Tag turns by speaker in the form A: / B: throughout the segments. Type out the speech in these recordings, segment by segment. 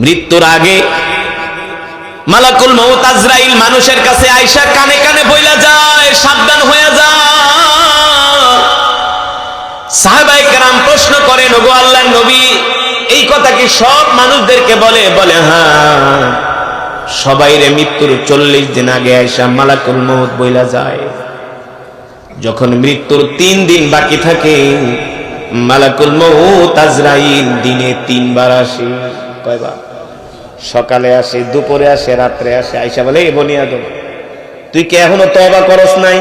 A: মৃত্যুর আগে মালাকুল মউত আজরাইল মানুষের কাছে আয়েশা কানে কানে বইলা যায়, সাবধান হয়ে যা। সাহাবায়ে কেরাম প্রশ্ন করেন, ওগো আল্লাহর নবী, এই কথা কি সব মানুষদেরকে বলে? বলে হ্যাঁ, সবাইরে মৃত্যুর 40 দিন আগে আয়েশা মালাকুল মউত বইলা যায়। যখন মৃত্যুর 3 দিন বাকি থাকে, মালাকুল মউত আজরাইল দিনে 3 বার আসে। কয়বার? সকালে আসে, দুপুরে আসে, রাত্রে আসে। আয়েশা বলে, এ বনিয়াদম, তুই কি এখনো তওবা করস নাই?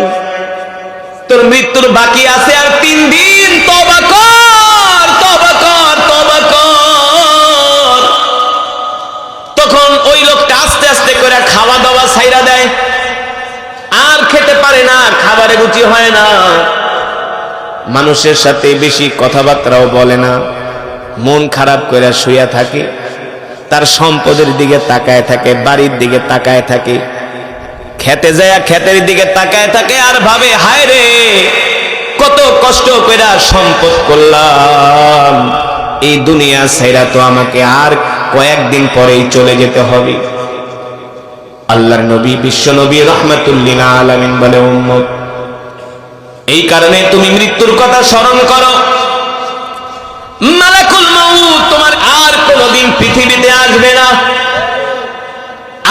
A: তোর মৃত্যুর বাকি আছে আর 3 দিন, তওবা কর, তওবা কর, তওবা কর। তখন ওই লোকটা আস্তে আস্তে করে খাওয়া দাওয়া ছাইরা দেয়, আর খেতে পারে না, খাবারে রুচি হয় না, মানুষের সাথে বেশি কথাবার্তাও বলে না, মন খারাপ করে শুয়ে থাকে, তার সম্পদের দিকে তাকায় থাকে, বাড়ির দিকে তাকায় থাকে, খেতে যায় ক্ষেতের দিকে তাকায় থাকে, আর ভাবে হায় রে, কত কষ্ট করে সম্পদ করলাম, এই দুনিয়া ছাইরা তো আমাকে আর কয়েকদিন পরেই চলে যেতে হবে। আল্লাহর নবী, বিশ্ব নবী রাহমাতুল লিল আলামিন বলে, উম্মত, এই কারণে তুমি মৃত্যুর কথা স্মরণ করো। মালাকুল মউত তোমার আর কোনদিন পৃথিবীতে আসবে না।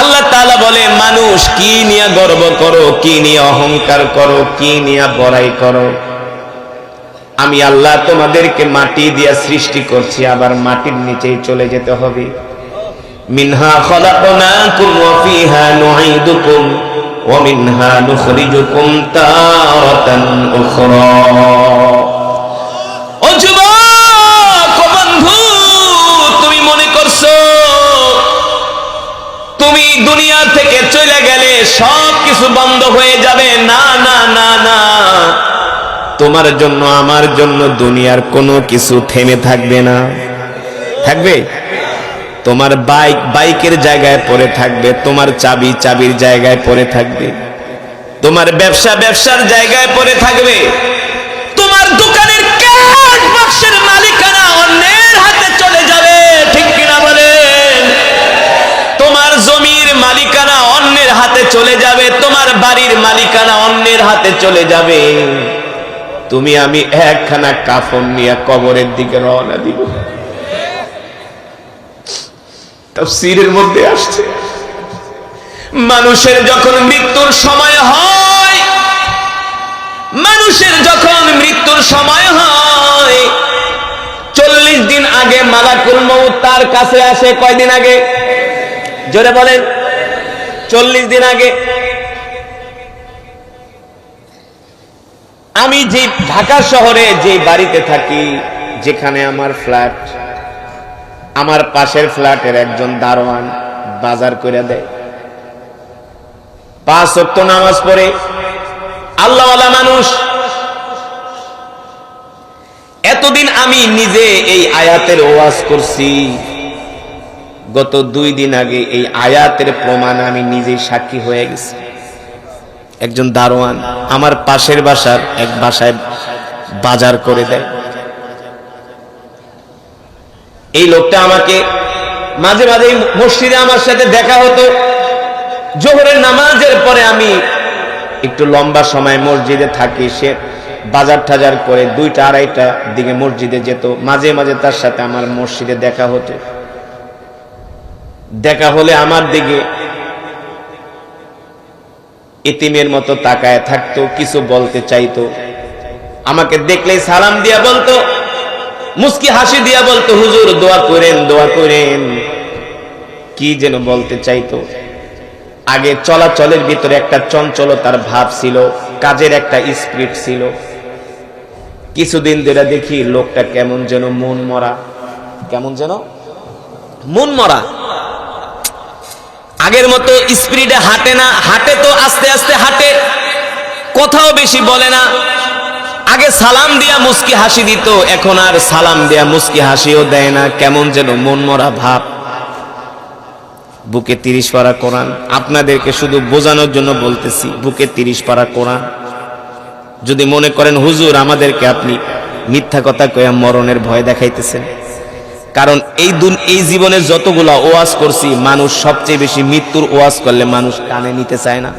A: আল্লাহ তাআলা বলে, মানুষ কি নিয়ে গর্ব করো, কি নিয়ে অহংকার করো, কি নিয়ে বড়াই করো? আমি আল্লাহ তোমাদেরকে মাটি দিয়ে সৃষ্টি করছি, আবার মাটির নিচেই চলে যেতে হবে। মিনহা খলাকনাকুম ওয়া ফিহা নুঈদুকুম ওয়া মিনহা নুখরিজুকুম তারাতান উখরা। ও যুবক, ও বন্ধু, তুমি মনে করছো তুমি দুনিয়া থেকে চলে গেলে সব কিছু বন্ধ হয়ে যাবে? না না না না, তোমার জন্য আমার জন্য দুনিয়ার কোনো কিছু থেমে থাকবে না। থাকবে? তোমার বাইকের জায়গায় পড়ে থাকবে, তোমার চাবি চাবির জায়গায় পড়ে থাকবে, তোমার ব্যবসার জায়গায় পড়ে থাকবে, তোমার দোকানের ক্যাশ বাক্সের মালিকানা অন্যের হাতে চলে যাবে, ঠিক কিনা বলেন? তোমার জমির মালিকানা অন্যের হাতে চলে যাবে, তোমার বাড়ির মালিকানা অন্যের হাতে চলে যাবে। তুমি আমি একখানা কাফন নিয়ে কবরের দিকে রওনা দিব। তাফসীরের মধ্যে আসছে, মানুষের যখন মৃত্যুর সময় হয়, মানুষের যখন মৃত্যুর সময় হয়, 40 দিন আগে মালাকুল মউত তার কাছে আসে। কয়দিন আগে? জোরে বলেন। 40 দিন আগে। আমি যে ঢাকা শহরে যে বাড়িতে থাকি, যেখানে আমার ফ্ল্যাট, আমার পাশের ফ্ল্যাটের একজন দারোয়ান বাজার করে দেয়, 5 ওয়াক্ত নামাজ পড়ে, আল্লাহওয়ালা মানুষ। এতদিন আমি নিজে এই আয়াতের ওয়াজ করছি, গত 2 দিন আগে এই আয়াতের প্রমাণ আমি নিজেই সাক্ষী হয়ে গেছি। একজন দারোয়ান আমার পাশের বাসার এক বাসায় বাজার করে দেয়। এই লোকটা আমাকে মাঝে মাঝে মসজিদে আমার সাথে দেখা হতো। জোহরের নামাজের পরে আমি একটু লম্বা সময় মসজিদে থাকি, সে বাজার টাজার করে 2টা 2:30টার দিকে মসজিদে যেত। মাঝে মাঝে তার সাথে আমার মসজিদে দেখা হতো। দেখা হলে আমার দিকে ইতিমের মতো তাকায় থাকতো, কিছু বলতে চাইতো। আমাকে দেখলেই সালাম দিয়া বলতো, মুস্কি হাসি দিয়া বলতো, হুজুর দোয়া করেন, দোয়া করেন। কি যেন বলতে চাইতো। আগে চলাচলের ভিতরে একটা চঞ্চলতার ভাব ছিল, কাজের একটা স্পিরিট ছিল। কিছুদিন ধরে দেখি লোকটা কেমন যেন মন মরা, কেমন যেন মন মরা। আগের মতো স্পিরিটে হাঁটে না, হাঁটে তো আস্তে আস্তে হাঁটে, কথাও বেশি বলে না। আগে সালাম দিয়া মুস্কি হাসি দিত, এখন আর সালাম দিয়া মুস্কি হাসিও দেয় না, কেমন যেন মন মরা ভাব। বুকে 30 পারা কোরআন, আপনাদেরকে শুধু বোঝানোর জন্য বলতেছি, বুকে 30 পারা কোরআন। যদি মনে করেন হুজুর আমাদেরকে আপনি মিথ্যা কথা কইয়া মরণের ভয় দেখাইতেছেন, কারণ এই জীবনে যতগুলা ওয়াজ করছি, মানুষ সবচেয়ে বেশি মৃত্যুর ওয়াজ করলে মানুষ কানে নিতে চায় না।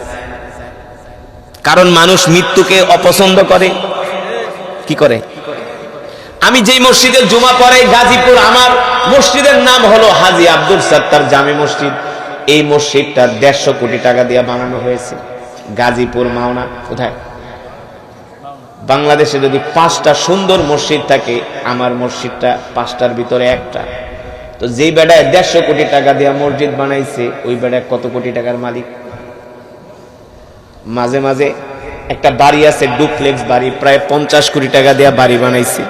A: কারণ মানুষ মৃত্যুকে অপছন্দ করে। কি করে? আমি যেই মসজিদে জুমা পড়াই গাজীপুর, আমার মসজিদের নাম হলো হাজী আব্দুল সত্তার জামে মসজিদ। এই মসজিদটা 150 কোটি টাকা দিয়ে বানানো হয়েছে। গাজীপুর মাওনা কোথায়? বাংলাদেশে যদি 5টা সুন্দর মসজিদ থাকে, আমার মসজিদটা 5টার ভিতরে একটা। তো যেই বেড়ায় 150 কোটি টাকা দিয়ে মসজিদ বানাইছে, ওই বেড়ায় কত কোটি টাকার মালিক? মাঝে মাঝে একটা বাড়ি আছে, ডুপ্লেক্স বাড়ি, প্রায় 50 কোটি টাকা দিয়ে বাড়ি বানাইছে।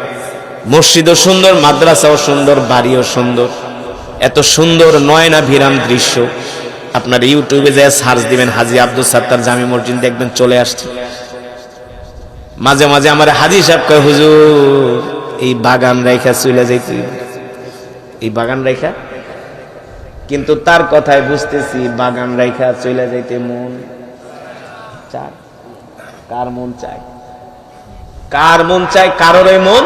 A: মসজিদও সুন্দর, মাদ্রাসাও সুন্দর, বাড়িও সুন্দর। এত সুন্দর নয়নাভিরাম দৃশ্য। আপনার ইউটিউবে যায় সার্চ দিবেন হাজী আব্দুল সত্তার জামে মসজিদ, দেখবেন চলে আসছে। মাঝে মাঝে আমার হাজী সাহেব কয়, হুজুর এই বাগান রাইখা চলে যাইতে, এই বাগান রাইখা। কিন্তু তার কথায় বুঝতেছি বাগান রাইখা চলে যাইতে মন চায়। কার মন চায়? কার মন চায়? কারোর মন।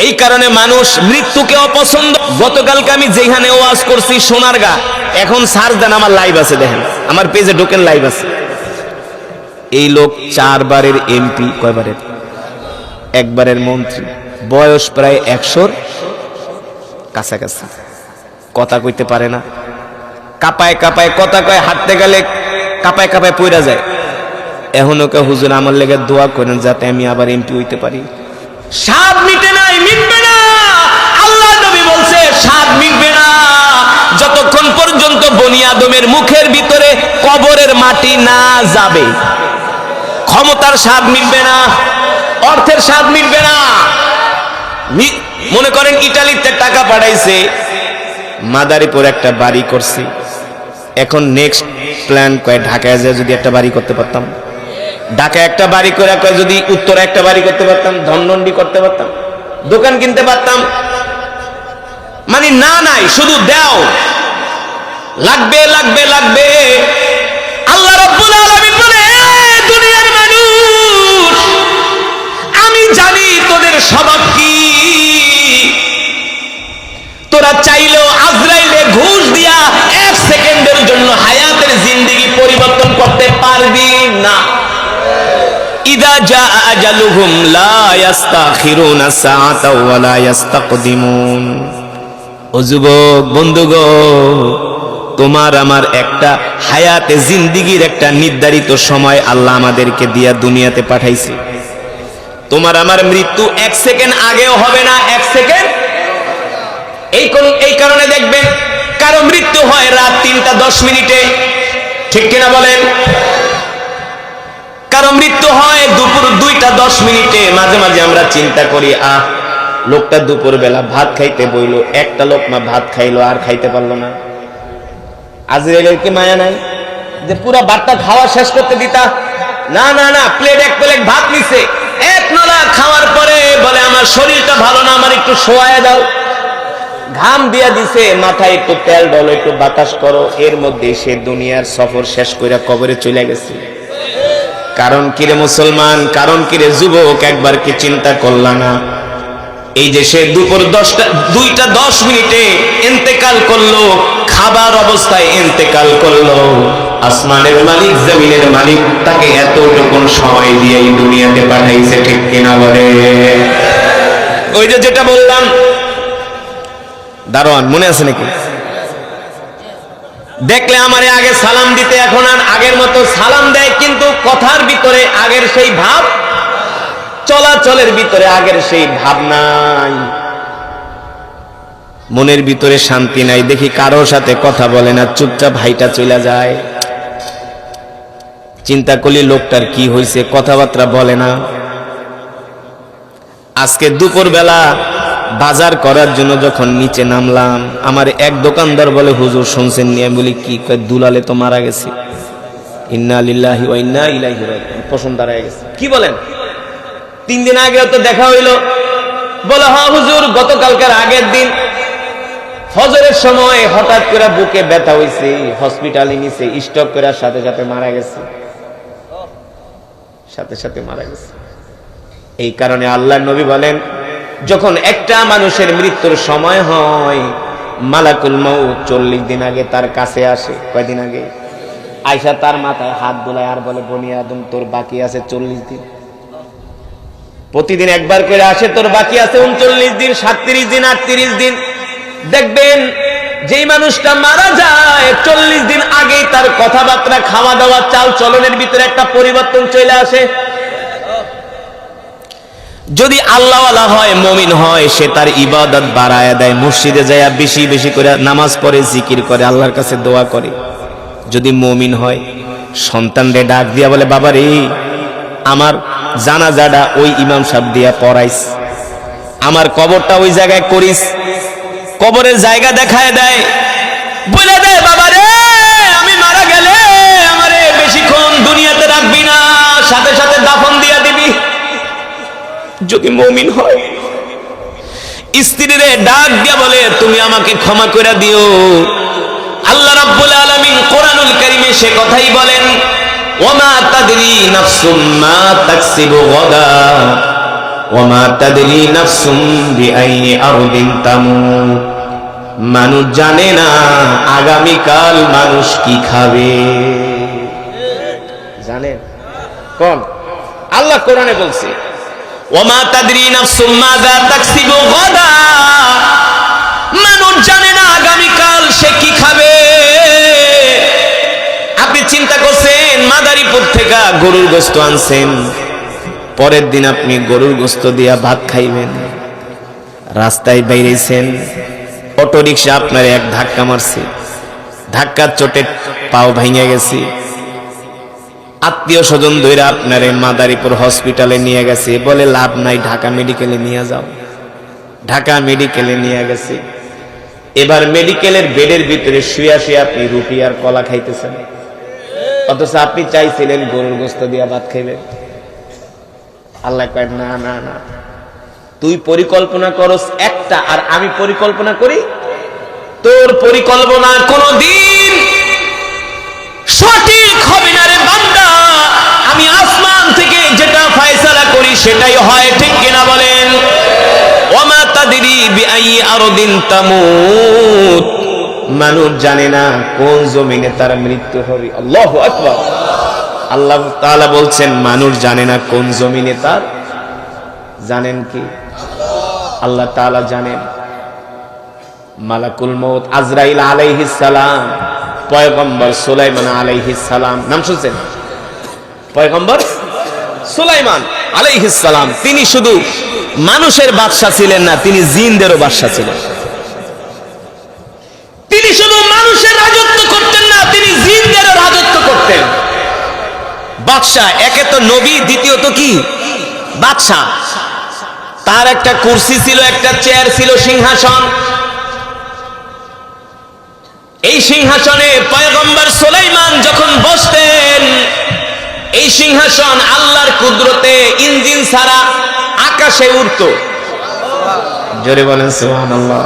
A: এই কারণে মানুষ মৃত্যুকে অপছন্দ। গতকালকে আমি যেখানে ওয়াজ করছি সোনারগাঁ, এখন সার্চ দেন, আমার লাইভ আছে, দেখেন আমার পেজে ঢোকেন, লাইভ আছে। এই লোক 4 বারের এমপি, কয়বারের? 1 বারের মন্ত্রী, বয়স প্রায় 100-র কাছাকাছি। কথা কইতে পারে না, কাপায় কাপায় কথা কয়, হাঁটতে গেলে কাপায় কাপায় পইরা যায়। এখন ওকে হুজুর আমার লেগে দোয়া করেন যাতে আমি আবার এমপি হইতে পারি। স্বাদ মিটে নাই, মিটবে না। আল্লাহ নবী বলছে স্বাদ মিটবে না যতক্ষণ পর্যন্ত বনি আদমের মুখের ভিতরে কবরের মাটি না যাবে। ক্ষমতার স্বাদ মিটবে না, অর্থের স্বাদ মিটবে না। মনে করেন ইটালিতে টাকা পাঠাইছে, মাদারীপুর একটা বাড়ি করছি, এখন নেক্সট প্ল্যান কয় ঢাকায় যায় যদি একটা বাড়ি করতে পারতাম, ঢাকায় একটা বাড়ি করে কয় যদি উত্তরে একটা বাড়ি করতে পারতাম, ধনমন্ডি করতে পারতাম, দোকান কিনতে পারতাম। মানে না নাই, শুধু দাও, লাগবে লাগবে লাগবে। আল্লাহ রাব্বুল আলামিন বলে, দুনিয়ার মানুষ আমি জানি তোদের স্বভাব কি। তোরা চাইলেও আজরাইলে ঘুষ দিয়া 1 সেকেন্ডের জন্য হায়াতের জিন্দেগি পরিবর্তন করতে পারবি না। ইদা জাআ আজালুহুম লা ইস্তাখিরুনা সাআতা ওয়া লা ইস্তাকদিমুন। ও যুবক বন্ধুগো, তোমার আমার একটা হায়াতে জিন্দেগির একটা নির্ধারিত সময় আল্লাহ আমাদেরকে দিয়া দুনিয়াতে পাঠাইছে। তোমার আমার মৃত্যু 1 সেকেন্ড আগেও হবে না, 1 সেকেন্ড। এই কারণে দেখবেন কারো মৃত্যু হয় রাত 3টা 10 মিনিটে, ঠিক কিনা বলেন? কারো মৃত্যু হয় দুপুর 2টা 10 মিনিটে। মাঝে মাঝে আমরা চিন্তা করি, লোকটা দুপুর বেলা ভাত খাইতে বইলো, একটা লোকমা ভাত খাইলো আর খাইতে পারলো না। আজরাইলের কি মায়া নাই যে পুরো ভাতটা খাওয়া শেষ করতে দিতা? না না না, প্লেট 1 প্লেট ভাত নিছে, 1 নলা খাওয়ার পরে বলে আমার শরীরটা ভালো না, আমার একটু শোয়ায় দাও। ঘাম দিয়া দিছে, মাথায় একটু তেল ঢলো, একটু বাতাস করো, এর মধ্যে সে দুনিয়ার সফর শেষ কইরা কবরে চলে গেছে। কারণ কিরে মুসলমান, কারণ কিরে যুবক, একবার কি চিন্তা করলা না? এই যে সে দুপুর 2টা 10 মিনিটে ইন্তেকাল করলো, খাবার অবস্থায় ইন্তেকাল করলো, আসমানের মালিক জমিনের মালিক তাকে এতটুকু সময় দিয়ে এই দুনিয়াতে পাঠাইছে, ঠিক কিনা বলে? ওই যে যেটা বললাম দারোয়ান, মনে আছে নাকি? দেখলে আমারে আগে সালাম দিতে, এখন আর আগের মতো সালাম দেয়, কিন্তু কথার ভিতরে আগের সেই ভাব, চলাচলের ভিতরে আগের সেই ভাব নাই, মনের ভিতরে শান্তি নাই। দেখি কারোর সাথে কথা বলে না, চুপচাপ হাইটা চলে যায়। চিন্তা করলি লোকটার কি হয়েছে, কথাবার্তা বলে না। আজকে দুপুর বেলা বাজার করার জন্য যখন নিচে নামলাম, আমার এক দোকানদার বলে, হুজুর শুনছেন নি? আমি বলি কি? কয় দুলালে তো মারা গেছে। ইন্না লিল্লাহি ওয়া ইন্না ইলাইহি রাজিউন। পছন্দ দাঁড়ায় গেছে। কি বলেন? 3 দিন আগে তো দেখা হইলো। বলে হ্যাঁ হুজুর, গতকালকার আগের দিন ফজরের সময় হঠাৎ করে বুকে ব্যথা হইছে, হসপিটালে নিছে, স্ট্রোক করার সাথে সাথে মারা গেছে, সাথে সাথে মারা গেছে। এই কারণে আল্লাহর নবী বলেন, যখন একটা মানুষের মৃত্যুর সময় হয়, মালাকুল মউত 40 দিন আগে তার কাছে আসে। কয়দিন আগে? আয়েশা তার মাথায় হাত বুলায় আর বলে, বনি আদম তোর বাকি আছে 40 দিন। প্রতিদিন একবার করে আসে, তোর বাকি আছে 39 দিন, 37 দিন, 38 দিন। দেখবেন যেই মানুষটা মারা যায় 40 দিন আগেই তার কথাবার্তা, খাওয়া দাওয়া, চাল চলনের ভিতরে একটা পরিবর্তন চলে আসে। যদি আল্লাহওয়ালা হয়, মুমিন হয়, সে তার ইবাদত বাড়ায় দেয়, মসজিদে যায় বেশি বেশি করে নামাজ পড়ে, জিকির করে, আল্লাহর কাছে দোয়া করে। যদি মুমিন হয়, সন্তানরে ডাক দিয়া বলে, বাবা রে, আমার জানাজাটা ওই ইমাম সাহেব দিয়া পড়াইস, আমার কবরটা ওই জায়গায় করিস, কবরের জায়গা দেখায় দেয়, বলে দেয়, বাবা রে, আমি মারা গেলে আমারে বেশিক্ষণ দুনিয়াতে রাখবি না, সাথে সাথে দাফন দিয়া দিবি। যদি মুমিন হয়, স্ত্রীরে ডাক দিয়া বলে, তুমি আমাকে ক্ষমা করে দিও। আল্লাহ রাব্বুল আলামিন কোরআনুল কারীমে সে কথাই বলেন, ওয়ামা তাদরি নাফসুম মা তাকসিবু গাদা ওয়ামা তাদরি নাফসুম বিআইয়ি আরদিন তামুত। মানুষ জানে না আগামীকাল মানুষ কি খাবে। জানেন কোন? আল্লাহ কোরআনে বলছে, ওয়ামা তাদরি নাফসুম মাযা তাকসিবু গাদা। মানুষ জানে না আগামীকাল সে কি খাবে। আপনি চিন্তা করছেন মাদারীপুর থেকে গরুর গোশত আনছেন, পরের দিন আপনি গরুর গোশত দিয়া ভাত খাইবেন। রাস্তায় বাইরেছেন, অটো রিক্সা আপনার এক ধাক্কা মারছে, ধাক্কার চোটে পাও ভেঙে গেছে, আত্মীয় স্বজন ধরে আপনারে মাদারীপুর হসপিটালে নিয়ে গেছে, বলে লাভ নাই, ঢাকা মেডিকেলে নিয়ে যাও। ঢাকা মেডিকেলে নিয়ে গেছে। এবার মেডিকেলের বেডের ভিতরে শুয়ে শুয়ে আপনি রুটি আর কলা খাইতেছেন, অথচ আপনি চাইছিলেন গরুর গোশত দিয়া ভাত খাইবেন। আল্লাহ কয়, না না না, তুই পরিকল্পনা করস একটা, আর আমি পরিকল্পনা করি। তোর পরিকল্পনা কোনদিন সঠিক হবে না রে বান্দা। আমি আসমান থেকে যেটা ফয়সালা করি সেটাই হয়, ঠিক কিনা বলেন? ওয়ামা তাদরি বিআইয়ি আরদিন তামুত। মানুষ জানে না কোন জমিনে তার মৃত্যু হবে। আল্লাহু আকবার। আল্লাহ তাআলা বলছেন, মানুষ জানে না কোন জমিনে তার। জানেন কি? আল্লাহ তাআলা জানেন। মালাকুল মউত আজরাইল আলাইহিস সালাম, পয়গম্বর সুলাইমান আলাইহিস সালাম, নাম শুনছেন? পয়গম্বর সুলাইমান আলাইহিস সালাম, তিনি শুধু মানুষের বাদশা ছিলেন না, তিনি জিনদেরও বাদশা ছিলেন। তিনি শুধু মানুষের রাজত্ব করতেন না, তিনি জিনদেরও রাজত্ব করতেন। বাদশা, একে তো নবী, দ্বিতীয়ত কি বাদশা। তার একটা কুরসি ছিল, একটা চেয়ার ছিল, সিংহাসন। এই সিংহাসনে পয়গম্বর সুলাইমান যখন বসতেন, এই সিংহাসন আল্লাহর কুদরতে ইঞ্জিন ছাড়া আকাশে উড়তো। জোরে বলেন সুবহানাল্লাহ।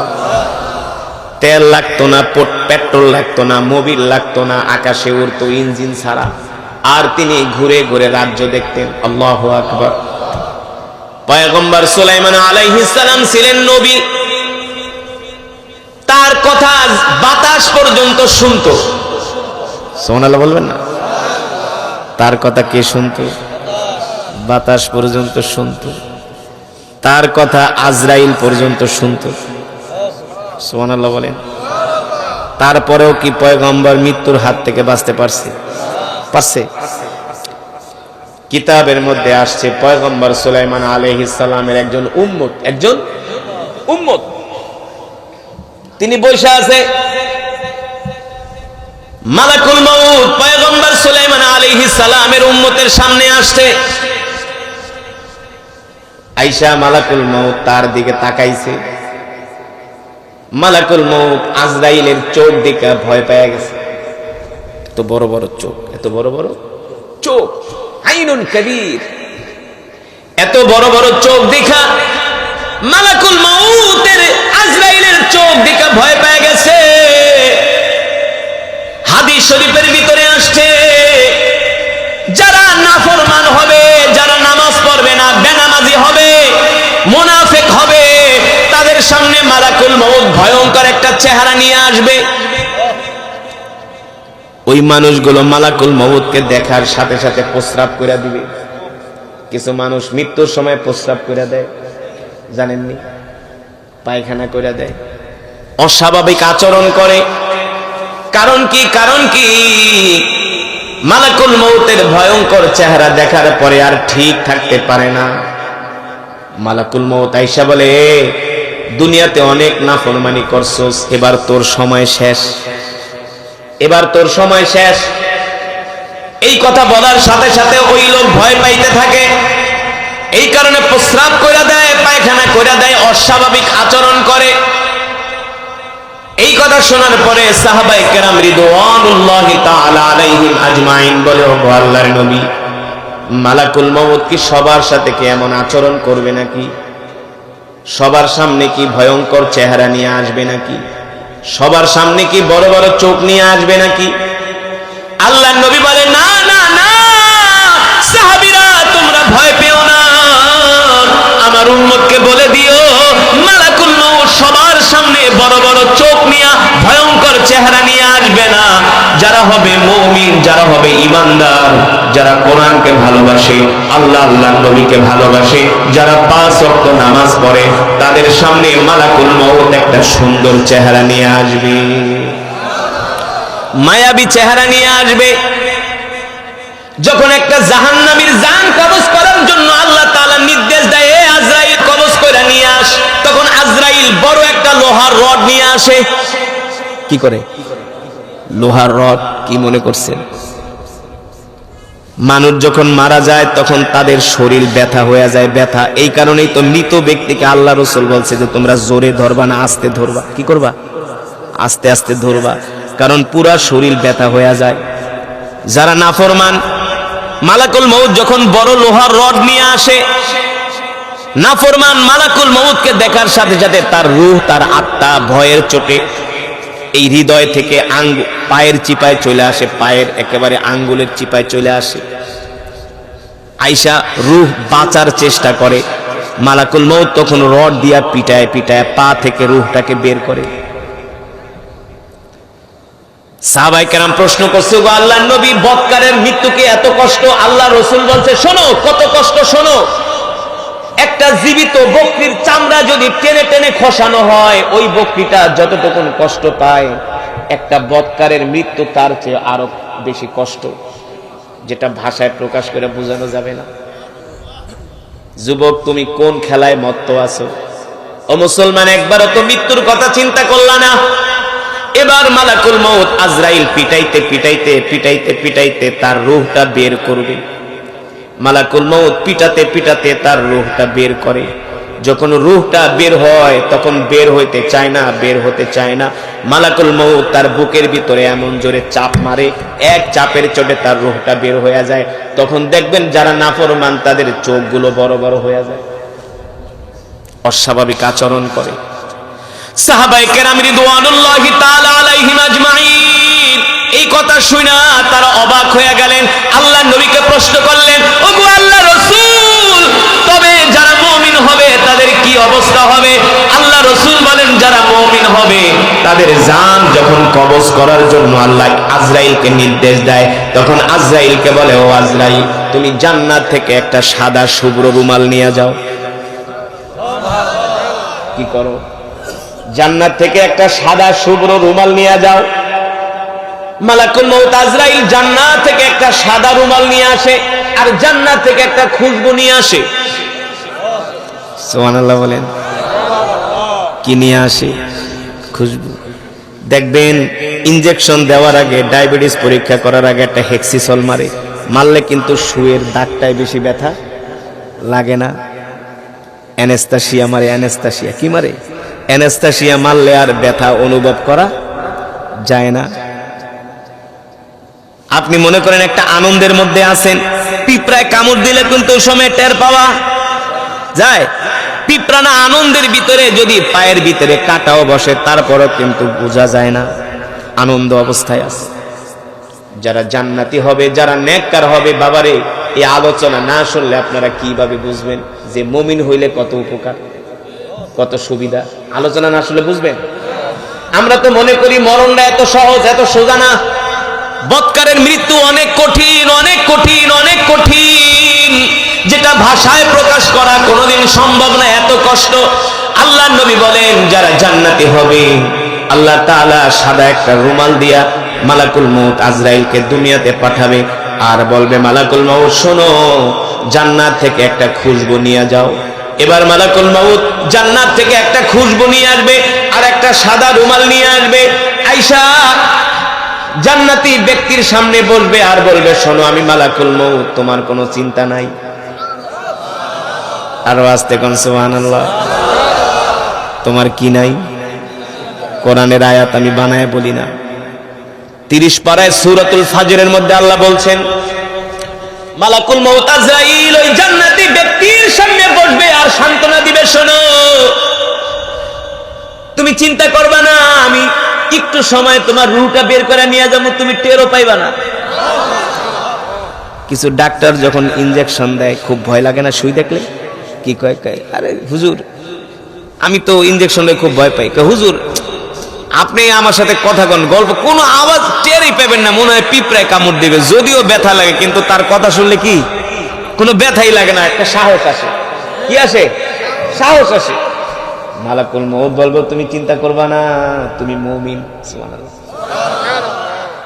A: তেল লাগতো না, পেট্রোল লাগতো না, মোবিল লাগতো না, আকাশে উড়তো ইঞ্জিন ছাড়া। আর তিনি ঘুরে ঘুরে রাজ্য দেখতেন। আল্লাহু আকবার। পয়গম্বর সুলাইমান আলাইহিস সালাম ছিলেন নবী। তার কথা বাতাস পর্যন্ত শুনতো। সুবহানাল্লাহ বলবেন না? তার কথা কে শুনতো? বাতাস পর্যন্ত শুনতো। তার কথা আজরাইল পর্যন্ত শুনতো। সুবহানাল্লাহ বলেন। তারপরেও কি পয়গম্বর মৃত্যুর হাত থেকে বাঁচতে পারছে? পারছে? কিতাবের মধ্যে আসছে পয়গম্বর সুলাইমান আলাইহিস সালামের একজন উম্মত তিনি বসে আছে। মালাকুল মউত পয়গম্বর সুলাইমান আলাইহিস সালামের উম্মতের সামনে আসছে। আয়েশা মালাকুল মউত তার দিকে তাকাইছে। মালাকুল মউত আজরাইলের চোখ দেখে ভয় পেয়ে গেছে। এত বড় বড় চোখ, এত বড় বড় চোখ, আইনুন কবীর, এত বড় বড় চোখ দেখা মালাকুল মউতের আজরাইলের চোখ দেখে ভয় পেয়ে গেছে। হাদিস শরীফের ভিতরে আসছে, যারা নাফরমান হবে, যারা নামাজ পড়বে না, বেনামাজি হবে, মুনাফিক হবে, মালাকুল মউত ভয়ঙ্কর একটা চেহারা নিয়ে আসবে। ওই মানুষগুলো মালাকুল মউতকে দেখার সাথে সাথে প্রস্রাব করে দিবে। কিছু মানুষ মৃত্যুর সময় প্রস্রাব করে দেয়, জানেননি? পায়খানা করে দেয়, অস্বাভাবিক আচরণ করে। কারণ কি? কারণ কি? মালাকুল মউতের ভয়ঙ্কর চেহারা দেখার পরে আর ঠিক থাকতে পারে না। মালাকুল মউত আইসা বলে, দুনিয়াতে অনেক নাফরমানি করছস, এবার তোর সময় শেষ, এবার তোর সময় শেষ। এই কথা বলার সাথে সাথে ওই লোক ভয় পাইতে থাকে। এই কারণে প্রস্রাব করে দেয়, পায়খানা করে দেয়, অস্বাভাবিক আচরণ করে। এই কথা শোনার পরে সাহাবায়ে কেরাম রিদওয়ানুল্লাহি তাআলা আলাইহিম আজমাইন বলে, ও আল্লাহর নবী, মালাকুল মউত কি সবার সাথে কি এমন আচরণ করবে নাকি? সবার সামনে কি ভয়ঙ্কর চেহারা নিয়ে আসবে নাকি? সবার সামনে কি বড় বড় চোখ নিয়ে আসবে নাকি? আল্লাহর নবী বলে, না না না সাহাবীরা, তোমরা ভয় পেও না। আমার উম্মতকে বলে দিও, মালাকুল মউত সবার সামনে বড় বড় চোখ নিয়ে ভয়ঙ্কর চেহারা নিয়ে আসবে না। যারা হবে মুমিন, যারা হবে ঈমানদার, যারা কোরআনকে ভালোবাসে, আল্লাহ আল্লাহর নবীকে ভালোবাসে, যারা 5 ওয়াক্ত নামাজ পড়ে, তাদের সামনে মালাকুল মউত একটা সুন্দর চেহারা নিয়ে আসবে, মায়াবী চেহারা নিয়ে আসবে। যখন একটা জাহান্নামীর জান কবজ করার জন্য আল্লাহ তাআলা নির্দেশ দেয়, এ আজরাইল কবজ করে নিয়ে আস, তখন আজরাইল বড় একটা লোহার রড নিয়ে আসে। কি করে? লোহার রড। কি মনে করছেন? মানুষ যখন মারা যায় তখন তাদের শরীর ব্যথা হয়ে যায়, ব্যথা। এই কারণেই তো মৃত ব্যক্তিকে আল্লাহ রাসূল বলছে যে তোমরা জোরে ধরবা না, আস্তে ধরবা। কি করবা? আস্তে আস্তে ধরবা, কারণ পুরা শরীর ব্যথা হয়ে যায়। যারা নাফরমান, মালাকুল মউত যখন বড় লোহার রড নিয়ে আসে, নাফরমান মালাকুল মউতকে দেখার সাথে সাথে তার রূহ, তার আত্মা ভয়ের চোটে এই হৃদয় থেকে পায়ের চিপায় চলে আসে, পায়ের একেবারে আঙ্গুলের চিপায় চলে আসে। আয়েশা রূহ বাঁচার চেষ্টা করে, মালাকুল মউত তখন রড দিয়া পিটায় পিটায় পা থেকে রূহটাকে বের করে। সাহাবায়ে কেরাম প্রশ্ন করছে, গো আল্লাহর নবী, বৎকারের মৃত্যু কি এত কষ্ট? আল্লাহ রাসূল বলছে, শোনো কত কষ্ট শোনো। একটা জীবিত বকরির চামড়া যদি টেনে টেনে খসানো হয়, ওই বকরিটা যতটুকু কষ্ট পায়, একটা বৎকারের মৃত্যু তার চেয়ে আরো বেশি কষ্ট, যেটা ভাষায় প্রকাশ করে বোঝানো যাবে না। যুবক, তুমি কোন খেলায় মত্ত আছো? ও মুসলমান, একবারও তো মৃত্যুর কথা চিন্তা করলা না? এবার মালাকুল মউত আজরাইল পিটাইতে পিটাইতে পিটাইতে পিটাইতে তার রূহটা বের করবে। মালাকুল মউত পিটাতে পিটাতে তার রূহটা বের করে। যখন রূহটা বের হয় তখন বের হইতে চায় না, বের হতে চায় না। মালাকুল মউত তার বুকের ভিতরে এমন জোরে চাপ মারে, এক চাপের চোটে তার রূহটা বের হয়ে যায়। তখন দেখবেন যারা নাফরমান তাদের চোখগুলো বড় বড় হয়ে যায়, অস্বাভাবিক আচরণ করে। সাহাবায়ে কেরাম রিদওয়ানুল্লাহি তাআলা আলাইহিম আজমাইন এই কথা শুনে তারা অবাক হয়ে গেলেন। আল্লাহর নবীকে প্রশ্ন করলেন, ওগো আল্লাহর রাসূল, তবে যারা মুমিন হবে তাদের কি অবস্থা হবে? আল্লাহ রাসূল বলেন, যারা মুমিন হবে তাদের জান যখন কবজ করার জন্য আল্লাহ আজরাইলকে নির্দেশ দেয়, তখন আজরাইলকে বলে, ও আজরাইল, তুমি জান্নাত থেকে একটা সাদা শুভ্র রুমাল নিয়ে যাও। কি করো? জান্নাত থেকে একটা সাদা শুভ্র রুমাল নিয়ে যাও। মালাকুল মউত আজরাইল জান্নাত থেকে একটা সাদা রুমাল নিয়ে আসে, আর জান্নাত থেকে একটা খুশবু নিয়ে আসে। সুবহানাল্লাহ বলেন। কি নিয়ে আসে? খুশবু। দেখবেন ইনজেকশন দেওয়ার আগে, ডায়াবেটিস পরীক্ষা করার আগে একটা হেক্সিসল মারে, মারলে কিন্তু শুয়ের দাগটায় বেশি ব্যথা লাগে না। অ্যানেস্থেসিয়া মারে, অ্যানেস্থেসিয়া কি মারে? অ্যানেস্থেসিয়া মারলে আর ব্যথা অনুভব করা যায় না। আপনি মনে করেন একটা আনন্দের মধ্যে আছেন, পিঁপড়ায় কামড় দিলে কিন্তু ওই সময় টের পাওয়া যায়। পিঁপড়া না আনন্দের ভিতরে যদি পায়ের ভিতরে কাটাও বসে, তারপরও কিন্তু বোঝা যায় না, আনন্দ অবস্থায় আছে। যারা জান্নাতি হবে, যারা নেককার হবে, বাবারে এই আলোচনা না শুনলে আপনারা কিভাবে বুঝবেন যে মুমিন হইলে কত উপকার, কত সুবিধা। আলোচনা না আসলে বুঝবেন। আমরা তো মনে করি মরণটা এত সহজ, এত সোজা না। বৎকারের মৃত্যু অনেক কঠিন, অনেক কঠিন, অনেক কঠিন, যেটা ভাষায় প্রকাশ করা কোনোদিন সম্ভব না, এত কষ্ট। আল্লাহর নবী বলেন যারা জান্নাতি হবে আল্লাহ তাআলা সাদা একটা রুমাল দিয়া মালাকুল মউত আজরাইলকে দুনিয়াতে পাঠাবে আর বলবে মালাকুল মউত শোনো, জান্নাত থেকে একটা খুশবু নিয়ে যাও। এবার মালাকুল মউত জান্নাত থেকে একটা খুশবু নিয়ে আসবে আর একটা সাদা রুমাল নিয়ে আসবে। আয়েশা জান্নাতি ব্যক্তির সামনে বলবে আর বলবে শোনো আমি মালাকুল মউত, তোমার কোনো চিন্তা নাই। আরো আস্তে কোন সুবহানাল্লাহ। তোমার কি নাই? কোরআনের আয়াত আমি বানায় বলি না। 30 পারায় সূরাতুল ফাজরের মধ্যে আল্লাহ বলছেন মালাকুল মউত আজরাইল ওই জান্নাতি ব্যক্তির সামনে বসবে আর সান্ত্বনা দিবে শোনো তুমি চিন্তা করবা না, আমি একটু সময় তোমার রূহটা বের করে নিয়ে যাবো, তুমি টেরও পাইবা না। কিছু ডাক্তার যখন ইনজেকশন দেয় খুব ভয় লাগে না? সুই দেখলে কি কয়, আরে হুজুর আমি তো ইনজেকশনে খুব ভয় পাই। হুজুর আপনি আমার সাথে কথা কন, গল্প কোনো আওয়াজ টেরই পাবেন না, মনে হয় পিঁপড়ায় কামড় দিবে। যদিও ব্যথা লাগে কিন্তু তার কথা শুনলে কি কোনো ব্যথাই লাগে না, একটা সাহস আসে। কি আসে? সাহস আসে। মালাকুল মউত বলবো তুমি চিন্তা করবা না, তুমি মুমিন। সুবহানাল্লাহ।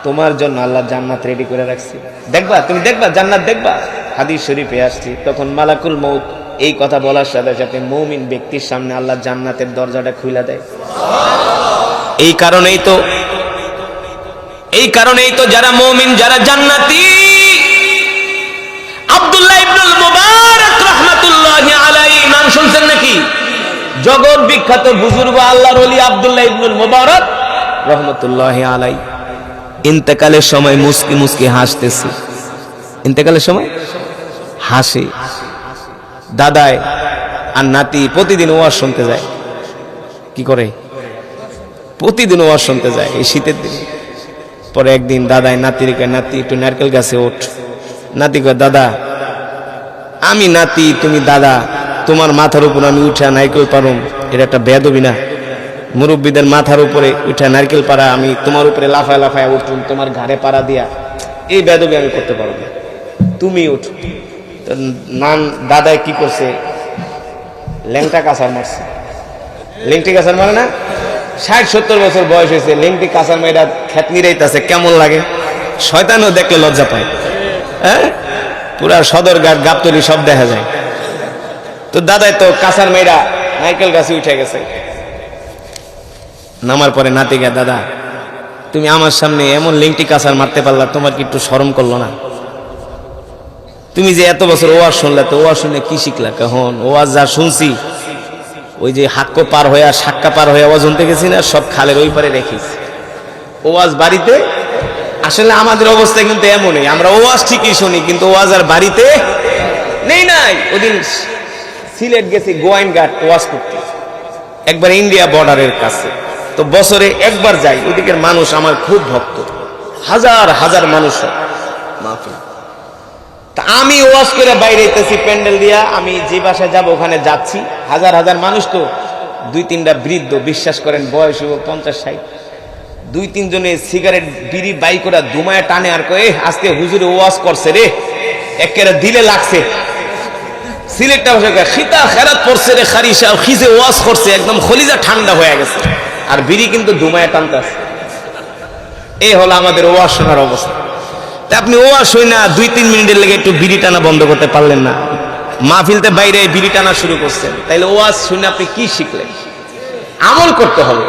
A: তোমার জন্য আল্লাহ জান্নাত রেডি করে রাখছে, দেখবা, তুমি দেখবা, জান্নাত দেখবা। হাদিস শরীফে আসছে তখন মালাকুল মউত এই কথা বলার সাথে সাথে মুমিন ব্যক্তির সামনে আল্লাহ জান্নাতের দরজাটা খুলে দেয়। এই কারণেই তো যারা মুমিন, যারা জান্নাতি, আব্দুল্লাহ ইবনুল মুবারক রাহমাতুল্লাহি আলাইহি নাম শুনছেন নাকি? জগৎ বিখ্যাত বুজুর্গ আল্লাহর ওলি আব্দুল্লাহ ইবনুল মুবারক রাহমাতুল্লাহি আলাইহি ইন্তেকালের সময় মুস্কি মুস্কি হাসতেছে। ইন্তেকালের সময় হাসে। দাদায় আর নাতি প্রতিদিন ওয়াজ শুনতে যায়। কি করে? প্রতিদিন ওয়াজ শুনতে যায় এই শীতের দিনে। পরে একদিন দাদায় নাতির কয় নাতি একটু নারকেল গাছে ওঠ। নাতি কয় দাদা আমি নাতি, তুমি দাদা, তোমার মাথার উপর আমি উঠা নারকেল পারুম, এটা একটা বেয়াদবি না? মুরব্বীদের মাথার উপরে উঠা নারকেল পাড়া, আমি তোমার উপরে লাফায় লাফায় উঠুন, তোমার ঘাড়ে পাড়া দিয়া, এই বেয়াদবি আমি করতে পারবো না, তুমি উঠো। নান দাদায় কি করছে? ল্যাংটা কাঁচার মারছে। লেংটি কাঁচার মারে না? 60-70 বছর বয়স হয়েছে, লেংটি কাঁচার মেয়েরা খ্যাত নিরাইতেছে, কেমন লাগে? শয়তানও দেখলে লজ্জা পায়। হ্যাঁ, পুরা সদরঘাট গাবতলী সব দেখা যায়। তো দাদাই তো কাঁচার মেয়েরা নারকেল গাছে উঠে গেছে। নামার পরে নাতি গা, দাদা তুমি আমার সামনে এমন লেংটি কাঁচার মারতে পারলা, তোমার কি একটু শরম করলো না? তুমি যে এত বছর ওয়াজ শুনলা, তো ওয়াজ শুনে কি শিখলা? কখন ওয়াজ যা শুনছি ওই যে হাক্কো পার হয়ে সাক্কা পার হয়ে ওয়াজ শুনতে গেছি না, সব খালের ওই পারে রেখেছি। ওয়াজ বাড়িতে আসলে আমাদের অবস্থা কিন্তু এমনই, আমরা ওয়াজ ঠিকই শুনি কিন্তু ওয়াজ আর বাড়িতে নেই। নাই ওদিন সিলেট গেছি গোয়াইনঘাট ওয়াজ করতে, একবার ইন্ডিয়া বর্ডারের কাছে। তো বছরে একবার যাই, ওদিকের মানুষ আমার খুব ভক্ত, হাজার হাজার মানুষ মাহফিল। তা আমি ওয়াজ করে বাইরে যেতেছি প্যান্ডেল দিয়া, আমি যে বাসায় যাব ওখানে যাচ্ছি, হাজার হাজার মানুষ। তো 2-3টা বৃদ্ধ, বিশ্বাস করেন বয়স 50-60, 2-3 জনে সিগারেট বিড়ি বাই করে ধুমায় টানে আর কয়ে আজকে হুজুরে ওয়াজ করছে রে, একেবারে দিলে লাগছে। সিলেটটা ভাষায় খিতা খেরাত পড়ছে রে, খারিসা খিজে ওয়াজ করছে, একদম খলিজা ঠান্ডা হয়ে গেছে, আর বিড়ি কিন্তু ধুমায় টানতেছে। এই হলো আমাদের ওয়াজ শোনার অবস্থা। তা আপনি ওয়াজ শুই না 2-3 মিনিটের লেগে একটু বিড়ি টানা বন্ধ করতে পারলেন না, মাহফিলতে বাইরে বিড়ি টানা শুরু করছেন, তাইলে ওয়াজ শুনে আপনি কি শিখলেন? আমল করতে হবে।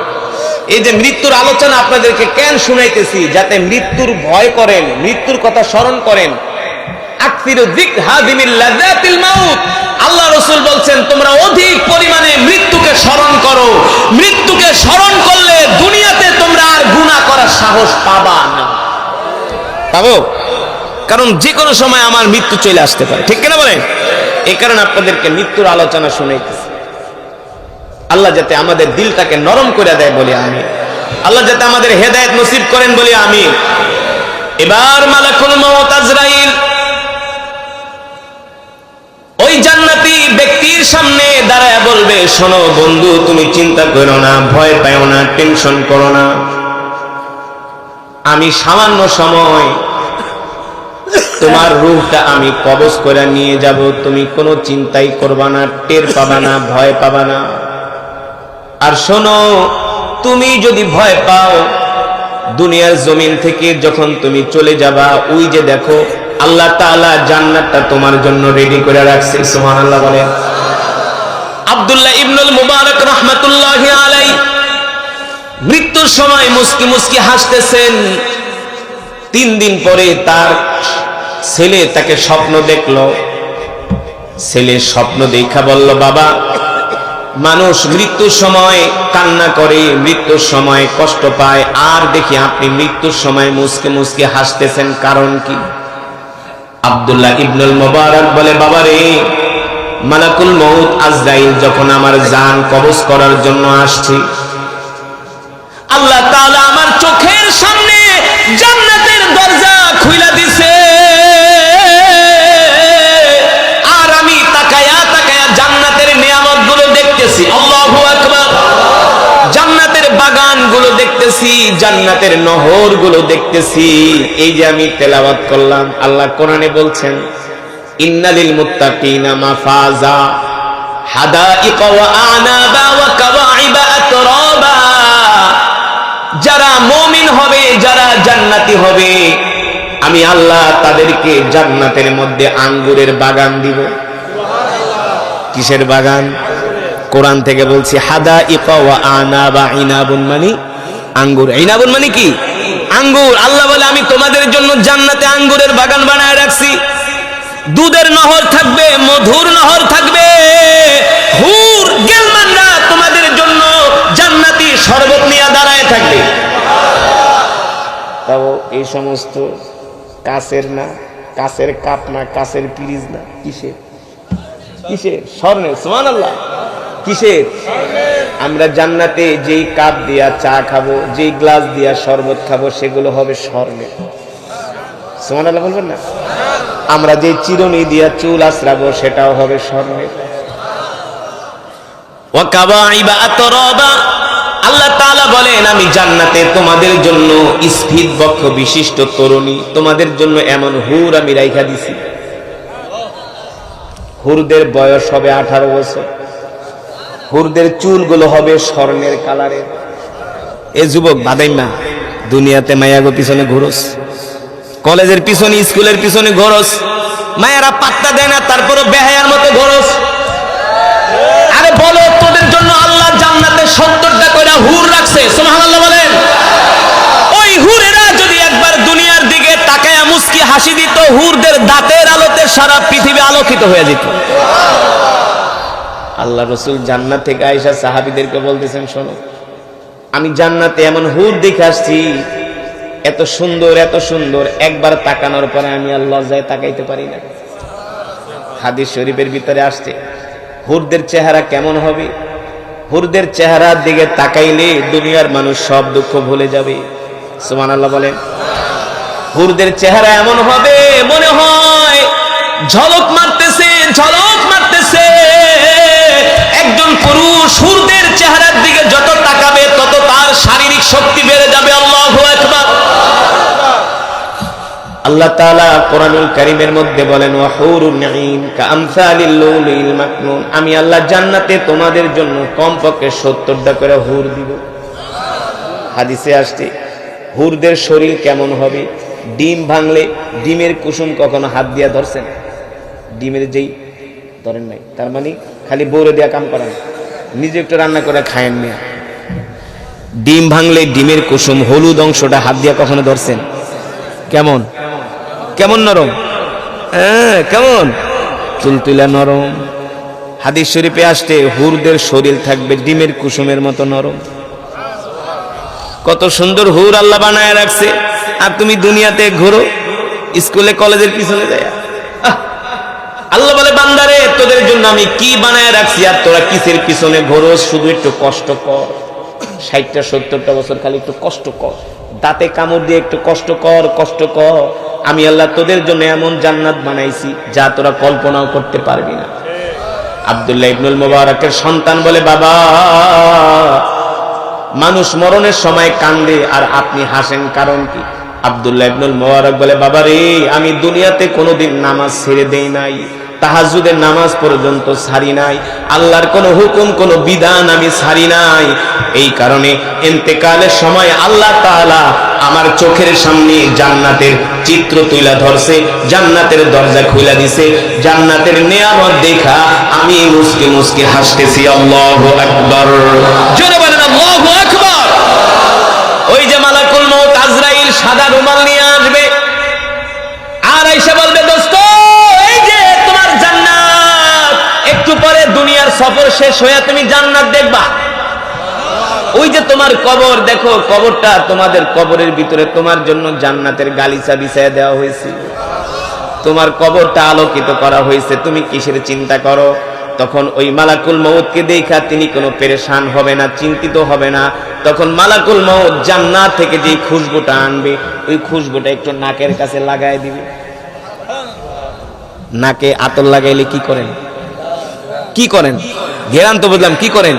A: এই যে মৃত্যুর আলোচনা আপনাদেরকে কেন শুনাইতেছি? যাতে মৃত্যুর ভয় করেন, মৃত্যুর কথা স্মরণ করেন। আল্লাহ রাসূল বলছেন তোমরা অধিক পরিমাণে মৃত্যুকে স্মরণ করো। মৃত্যুকে স্মরণ করলে দুনিয়াতে তোমরা আর গুনাহ করার সাহস পাবা না। পাবো? কারণ যে কোনো সময় আমার মৃত্যু চলে আসতে পারে, ঠিক কিনা বলেন? এই কারণে আপনাদেরকে মৃত্যুর আলোচনা শুনাইতেছি। আল্লাহ যাতে আমাদের দিলটাকে নরম করে দেয় বলি আমি, আল্লাহ যাতে আমাদের হেদায়েত নসিব করেন বলি আমি। এবার মালাকুল মউত আজরাইল ওই জান্নাতি ব্যক্তির নবীর সামনে দাঁড়ায় বলবে, শোনো বন্ধু, তুমি চিন্তা করো না, ভয় পাও না, টেনশন করো না, আমি সামান্য সময় তোমার রূহটা আমি কবজ করে নিয়ে যাব, তুমি কোনো চিন্তাই করবা না, টের পাবা না, ভয় পাবা না। আর শোনো, তুমি যদি ভয় পাও, দুনিয়ার জমিন থেকে যখন তুমি চলে যাবা, ওই যে দেখো আল্লাহ তাআলা জান্নাতটা তোমার জন্য রেডি করে রাখছে। সুবহানাল্লাহ বলেন। আব্দুল্লাহ ইবনুল মুবারক রাহমাতুল্লাহি আলাইহি মৃত্যুর সময় মুস্কি মুস্কি হাসতেছেন। 3 দিন পরে তার ছেলে তাকে স্বপ্ন দেখলো। ছেলে স্বপ্ন দেখা বলল, বাবা, মানুষ মৃত্যুর সময় কান্না করে, মৃত্যুর সময় কষ্ট পায়, আর দেখি আপনি মৃত্যুর সময় মুস্কি মুস্কি হাসতেছেন, কারণ কি? আব্দুল্লাহ ইবনুল মুবারক বলে, বাবা রে, মালাকুল মউত আজরাইল যখন আমার জান কবজ করার জন্য আসছে, আল্লাহ তাআলা আমার চোখের সামনে জান্নাতের দরজা খুলে দিছে, আর আমি তাকায়া তাকায়া জান্নাতের নিয়ামতগুলো দেখতেছি। আল্লাহু আকবার। জান্নাতের বাগানগুলো দেখতেছি, জান্নাতের নহরগুলো দেখতেছি। এই যে আমি তেলাওয়াত করলাম, আল্লাহ কোরআনে বলছেন, ইন্নালিল মুত্তাকিনা মাফাজা হাদাইকা ওয়া আনাবা ওয়া কাওয়াইবা আতরাবা। যারা মুমিন হবে, যারা জান্নাতি হবে, আমি আল্লাহ তাদেরকে জান্নাতের মধ্যে আঙ্গুরের বাগান দিব। কিসের বাগান? কোরআন থেকে বলছি, হাদাইকা ওয়া আনাবা। ইনাবুন মানে আঙ্গুর। ইনাবুন মানে কি? আঙ্গুর। আল্লাহ বলে, আমি তোমাদের জন্য জান্নাতে আঙ্গুরের বাগান বানায় রাখছি। দুধের নহর থাকবে, মধুর নহর থাকবে, হুর গেলমানরা তোমাদের জন্য জান্নাতি শরবত নিয়ে দাঁড়ায় থাকবে। তাও এই সমস্ত কাচের না, কাচের কাপ না, কাচের পিরিজ না, কিসের? কিসের? স্বর্ণের। সুবহানাল্লাহ। কিসের? আমরা জান্নাতে যেই কাপ দিয়া চা খাবো, যেই গ্লাস দিয়া শরবত খাবো, সেগুলো হবে স্বর্ণের। সুবহানাল্লাহ বলবেন না? আমরা যে চিরুনি দিয়া চুল আঁচড়াবো, সেটাও হবে স্বর্ণের। ওয়া কাওয়াইবা আতরাবা। আল্লাহ তাআলা বলেন, আমি জান্নাতে তোমাদের জন্য স্ফীত বক্ষ বিশিষ্ট তরুণী, তোমাদের জন্য এমন হুর আমি রাইখা দিছি। হুরদের বয়স হবে 18 বছর। হুরদের চুলগুলো হবে স্বর্ণের কালারের। এ যুবক বাদাই না, দুনিয়াতে মায়াগো পিছনে ঘুরোস, কলেজের পিছনে, স্কুলের পিছনে ঘোরস, মায়েরা পাত্তা দেয় না, তারপরে বেহায়ার মতো ঘোরস। আরে বলো, তোদের জন্য আল্লাহ জান্নাতে 70টা করে হুর রাখছে। সুবহানাল্লাহ বলেন। ওই হুরেরা যদি একবার দুনিয়ার দিকে তাকায়া মুস্কি হাসি দিত, হুরদের দাঁতের আলোতে সারা পৃথিবী আলোকিত হয়ে যেত। আল্লাহ রাসূল জান্নাত থেকে আয়েশা সাহাবীদেরকে বলতেছেন, শোনো, আমি জান্নাতে এমন হুর দেখে আসছি, এত সুন্দর, এত সুন্দর, একবার তাকানোর পরে আমি আর লজ্জায় তাকাইতে পারি না। হাদিস শরীফের ভিতরে আসছে, হুরদের চেহারা কেমন হবে? হুরদের চেহারার দিকে তাকাইলে দুনিয়ার মানুষ সব দুঃখ ভুলে যাবে। সুবহানাল্লাহ বলেন। হুরদের চেহারা এমন হবে, মনে হয় ঝলক মারতেছে, ঝলক মারতেছে। একজন পুরুষ হুরদের চেহারার দিকে যত তাকাবে, তত তার শারীরিক শক্তি বেড়ে যাবে। আল্লাহু আকবার। আল্লাহ তাআলা কোরআনুল কারীমের মধ্যে বলেন, ওয়া হুরুন নাঈম কাআমসালিল লুলুল মাকনুন। আমি আল্লাহ জান্নাতে তোমাদের জন্য কমপক্ষে 70টা করে হুর দিব। হাদিসে আসছে, হুরদের শরীর কেমন হবে? ডিম ভাঙলে ডিমের কুসুম কখনো হাত দিয়া ধরছেন? ডিমের যেই ধরেন নাই, তার মানে খালি বৌরে দিয়া কাম করেন, নিজে একটু রান্না করে খায়েন না। ডিম ভাঙলে ডিমের কুসুম হলুদ অংশটা হাত দিয়া কখনো ধরছেন? কেমন কেমন নরম, হ্যাঁ কেমন তুলতুলা নরম। হাদিস শরীফে আসছে, হুরদের শরীর থাকবে ডিমের কুসুমের মতো নরম। কত সুন্দর হুর আল্লাহ বানায় রাখছে। আর তুমি দুনিয়াতে ঘুরো, স্কুলে কলেজের পিছনে যায়। আল্লাহ বলে, বান্দারে, তোদের জন্য আমি কি বানায় রাখছি, আর তোরা কিসের পিছনে ঘোরস? শুধু একটু কষ্ট কর, 60টা 70টা বছর খালি একটু কষ্ট কর, দাঁতে কামড় দিয়ে একটু কষ্ট কর, কষ্ট কর। আমি আল্লাহ তোদের জন্য এমন জান্নাত বানাইছি যা তোরা কল্পনাও করতে পারবি না। আব্দুল্লাহ ইবনুল মুবারকের সন্তান বলে, বাবা, মানুষ মরণের সময় কান্দে আর আপনি হাসেন, কারণ কি? আব্দুল্লাহ ইবনুল মুবারক বলে, বাবা রে, আমি দুনিয়াতে কোনোদিন নামাজ ছেড়ে দেই নাই, তাহাজ্জুদের নামাজ পর্যন্ত ছাড়ি নাই, আল্লাহর কোন হুকুম কোন বিধান আমি ছাড়ি নাই। এই কারণে ইন্তেকালের সময় আল্লাহ তাআলা আমার চোখের সামনে জান্নাতের চিত্র তুলে ধরছে, জান্নাতের দরজা খুলে দিছে, জান্নাতের নিয়ামত দেখা আমি মুস্কি মুস্কি হাসতেছি। আল্লাহু আকবার, জোরে বলেন আল্লাহু আকবার। ওই যে মালাকুল মউত আজরাইল সাদা রুমাল নিয়ে আসবে আর আয়েশা বলবে, দোস্ত, এই যে তোমার জান্নাত, একটু পরে দুনিয়ার সফর শেষ হয়ে তুমি জান্নাত দেখবা। ওই যে তোমার কবর, দেখো কবরটা, তোমাদের কবরের ভিতরে তোমার জন্য জান্নাতের গালিচা বিছায়া দেওয়া হয়েছে, তোমার কবরটা আলোকিত করা হয়েছে, তুমি কিসের চিন্তা করো? তখন ওই মালাকুল মউতকে দেখা তিনি কোনো পেরেশান হবে না, চিন্তিত হবে না। তখন মালাকুল মউত জান্নাত থেকে যে খুশবুটা আনবে, ওই খুশবুটা একটু নাকের কাছে লাগায় দিবে। নাকে আতর লাগাইলে কি করেন? কি করেন? ঘেরান তো বুঝলাম, কি করেন?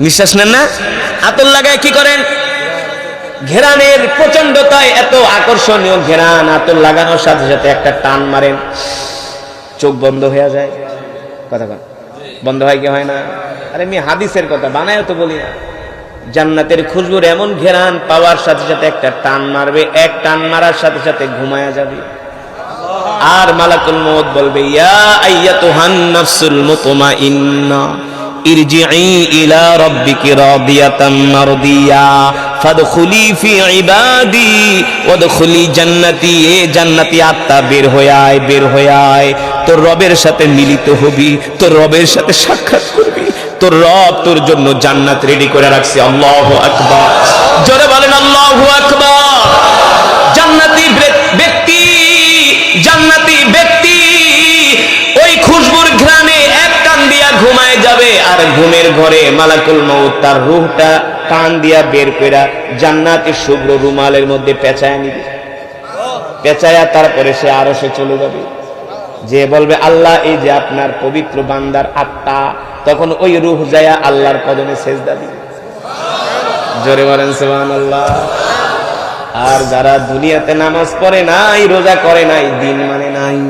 A: নিঃশ্বাস নেন না? আতর লাগায় কি করেন? ঘেরানের প্রচন্ডতায় এত আকর্ষণীয় ঘেরান, আতর লাগানোর সাথে সাথে একটা টান মারেন, চোখ বন্ধ হয়ে যায়। কথা কন, বন্ধ হয় কি হয় না? আরে আমি হাদিসের কথা বানায় তো বলি না। জান্নাতের খুশবুর এমন ঘেরান পাওয়ার সাথে সাথে একটা টান মারবে, এক টান মারার সাথে সাথে ঘুমায়া যাবে। আর মালাকুল মউত বলবে, ইয়া আইয়াতুহান নাফসুল মুতমাইন্না ইরজিই ইলা রাব্বিকি রাদিয়াতাম মারদিয়া ফাদখুলি ফি ইবাদি ওয়াদখুলি জান্নাতি। এ জান্নাতি আত্মা, বের হয়ে আয়, বের হয়ে আয়, তোর রবের সাথে মিলিত হবি, তোর রবের সাথে সাক্ষাৎ করবি, তোর রব তোর জন্য জান্নাত রেডি করে রাখছে। আল্লাহু আকবার, জোরে বলেন আল্লাহু আকবার। জান্নাতি ব্যক্তি, জান্নাতি ব্যক্তি ওই খুশবুর ঘ্রাণে এক টান দিয়া ঘুমায় যাবে, আর ঘুমের ঘরে মালাকুল মউত তার রূহটা টান দিয়া বের কইরা জান্নাতের শুভ্র রুমালের মধ্যে পেঁচায় নিবে, পেঁচায়া তারপরে সে আরশে চলে যাবে, যে বলবে, আল্লাহ, এই যে আপনার পবিত্র বান্দার আত্মা। তখন ওই রূহ যায়া আল্লাহর কদমে সেজদা দিবে। জোরে বলেন সুবহানাল্লাহ। আর যারা দুনিয়াতে নামাজ পড়ে নাই, রোজা করে নাই, দিন মানে নাই,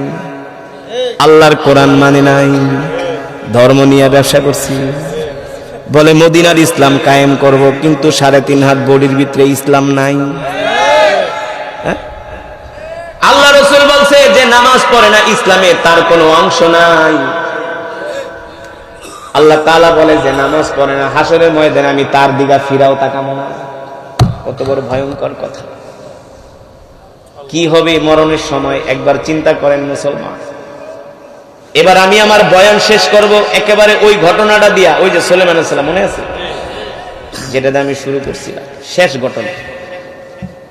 A: আল্লাহর কোরআন মানে নাই, ধর্ম নিয়ে ব্যবসা করছি, বলে মদিনার ইসলাম কায়েম করব, কিন্তু 3.5 হাত বডির ভিতরে ইসলাম নাই। আল্লাহ রাসূল বলছে যে নামাজ পড়ে না, ইসলামে তার কোনো অংশ নাই। আল্লাহ তাআলা বলে যে নামাজ পড়ে না, হাসরের ময়দানে আমি তার দিকে ফিরাও তাকাবো না। কত বড় ভয়ঙ্কর কথা। কি হবে মরণের সময় একবার চিন্তা করেন মুসলমান। এবার আমি আমার বয়ান শেষ করব একেবারে ওই ঘটনাটা দিয়া, ওই যে সুলাইমান আলাইহিস সালাম, মনে আছে যেটা দিয়ে আমি শুরু করছিলাম, শেষ ঘটনা।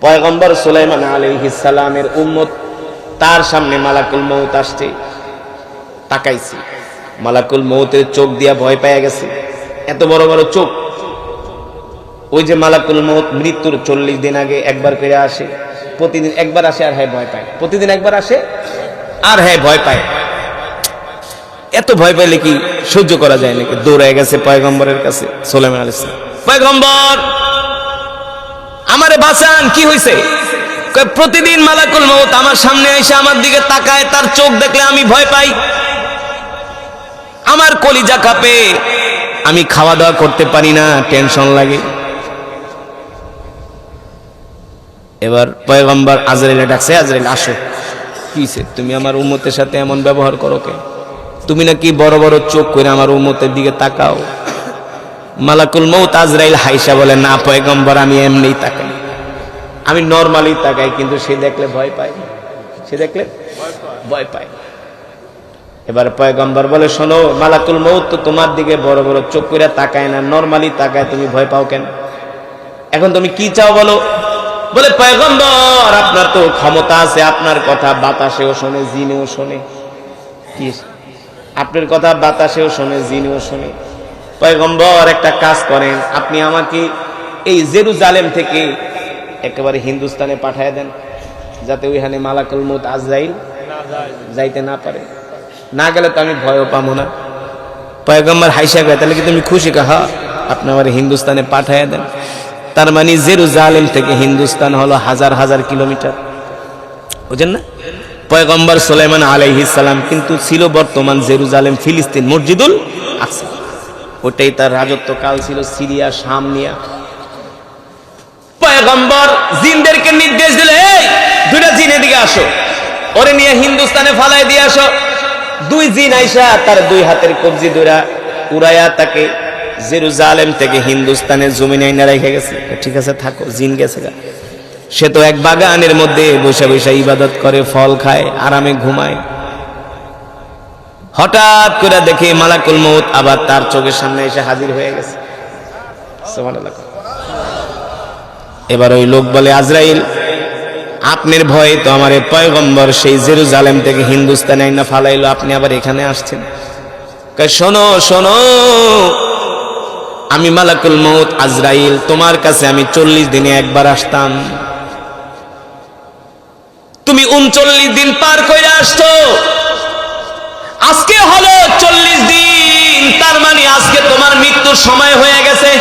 A: পয়গম্বর সুলাইমান আলাইহিস সালামের উম্মত, তার সামনে মালাকুল মউত আসছে, তাকাইছে, মালাকুল মউতের চোখ দিয়া ভয় পেয়ে গেছে, এত বড় বড় চোখ। ওই যে মালাকুল মউত মৃত্যুর 40 দিন আগে একবার করে আসে, প্রতিদিন একবার আসে আর হ্যাঁ ভয় পায়, প্রতিদিন একবার আসে আর হ্যাঁ ভয় পায়। এত ভয় পাইলে কি সহ্য করা যায় নাকি? দৌড়ায় গেছে পয়গম্বরের কাছে সুলাইমান আলাইহিস সালাম, পয়গম্বর আমারে বাঁচান, কি হয়েছে? প্রতিদিন মালাকুল মউত আমার সামনে এসে আমার দিকে তাকায়, তার চোখ দেখলে আমি ভয় পাই, আমার কলিজা কাঁপে, আমি খাওয়া দাওয়া করতে পারি না, টেনশন লাগে। এবার পয়গম্বর আজরাইল ডাকছে, আজরাইল আসো। কিছে, তুমি আমার উম্মতের সাথে এমন ব্যবহার করো কেন? তুমি নাকি বড় বড় চোখ করে আমার উম্মতের দিকে তাকাও। মালাকুল মউত আজরাইল হাইসা বলে, না পয়গম্বর, আমি এমনিই তাকাই, আমি নরমালি তাকাই, কিন্তু সে দেখলে ভয় পায়, সে দেখলে ভয় পায়। এবার পয়গম্বর বলে, শোনো, মালাকুল মউত তো তোমার দিকে বড় বড় চোখ করে তাকায় না, নরমালি তাকায়, তুমি ভয় পাও কেন? এখন তুমি কি চাও বলো? বলে, পয়গম্বর, আপনার তো ক্ষমতা আছে, আপনার কথা বাতাসেও শোনে, জিনেও শোনে। কি? আপনার কথা বাতাসেও শোনে, জিনেও শোনে। পয়গম্বর, একটা কাজ করেন, আপনি আমাকে এই জেরুজালেম থেকে একেবারে হিন্দুস্তানে পাঠায় দেন, যাতে ওইখানে মালাকুল মউত আজরাইল যাইতে না পারে। না গেলে তো আমি ভয়ও পাবো না। পয়গম্বর হাইসা গেছে, তাহলে কি তুমি খুশি? হা, আপনি আমার হিন্দুস্তানে পাঠাইয়া দেন। তার মানে জেরুজালেম থেকে হিন্দুস্তান হলো হাজার হাজার কিলোমিটার, বুঝেন না? পয়গম্বর সুলাইমান আলাইহিস সালাম কিন্তু ছিল বর্তমান জেরুজালেম, ফিলিস্তিন, মসজিদুল আকসা, ওটাই তার রাজত্বকাল ছিল, সিরিয়া শাম নিয়া। পয়গম্বর জিনদেরকে নির্দেশ দিলে, এই দুইটা জিন এদিকে আসো, ওরে নিয়ে হিন্দুস্তানে ফালাই দিয়ে আসো। দুই জিন আইসা তার দুই হাতের কবজি ধরা উড়াইয়া তাকে জেরুজালেম থেকে হিন্দুস্তানের জমিনে আইনা রেখে গেছে। ঠিক আছে থাকো, জিন গেছে গা। সে তো এক বাগানের মধ্যে বসে বসে ইবাদত করে, ফল খায়, আরামে ঘুমায়। হঠাৎ করে দেখে মালাকুল মউত আবার তার চোখের সামনে এসে হাজির হয়ে গেছে। সুবহানাল্লাহ। এবার ওই লোক বলে, আজরাইল, আপনার ভয়ে তো আমার পয়গম্বর সেই জেরুজালেম থেকে হিন্দুস্তানে আইনা ফালাইলো, আপনি আবার এখানে আসছেন। শোনো শোনো, আমি মালাকুল মউত আজরাইল, তোমার কাছে আমি 40 দিনে একবার আসতাম, তুমি 39 দিন পার করে আসছো, আজকে হলো 40 দিন, তার মানে আজকে তোমার মৃত্যুর সময় হয়ে গেছে।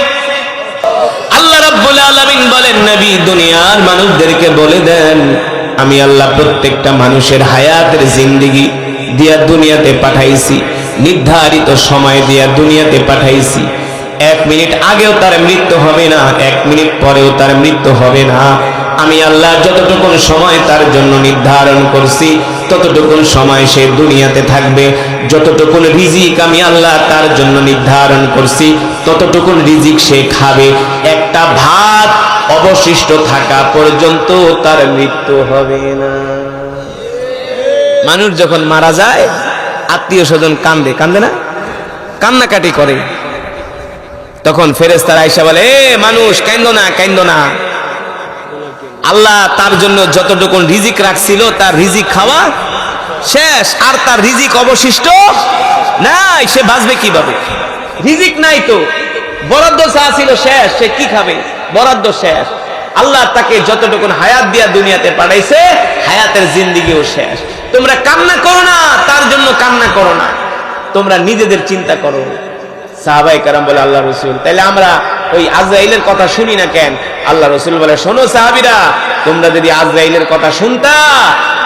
A: আল্লাহ রাব্বুল আলামিন বলেন, নবী দুনিয়ার মানুষদেরকে বলে দেন, আমি আল্লাহ প্রত্যেকটা মানুষের হায়াতের জিন্দেগি দিয়া দুনিয়াতে পাঠাইছি, নির্ধারিত সময় দিয়া দুনিয়াতে পাঠাইছি। 1 মিনিট আগেও তার মৃত্যু হবে না, 1 মিনিট পরেও তার মৃত্যু হবে না। আমি আল্লাহ যতটুকু সময় তার জন্য নির্ধারণ করছি ততটুকু সময় সে দুনিয়াতে থাকবে। যতটুকু রিজিক আমি আল্লাহ তার জন্য নির্ধারণ করছি ততটুকু রিজিক সে খাবে। একটা ভাত অবশিষ্ট থাকা পর্যন্ত তার মৃত্যু হবে না। মানুষ যখন মারা যায় আত্মীয় স্বজন কান্দে, কান্দে না, কান্নাকাটি করে, তখন ফেরেশতারা আয়েশা বলে, এ মানুষ কান্দো না, কান্দো না, আল্লাহ তার জন্য যতটুকু রিজিক রাখছিল তার রিজিক খাওয়া শেষ, আর তার রিজিক অবশিষ্ট নাই, সে বাঁচবে কিভাবে? রিজিক নাই তো, বরাদ্দ চা ছিল শেষ, সে কি খাবে? বরাদ্দ শেষ। আল্লাহ তাকে যতটুকু হায়াত দিয়া দুনিয়াতে পাঠাইছে, হায়াতের জিন্দেগিও শেষ। তোমরা কান্না করো না, তার জন্য কান্না করো না, তোমরা নিজেদের চিন্তা করো। সাহাবায়ে কেরাম বলে, আল্লাহ রাসূল, তাইলে আমরা ওই আজরাইলের কথা শুনি না কেন? আল্লাহ রাসূল বলে, শোনো সাহাবীরা, তোমরা যদি আজরাইলের কথা শুনতা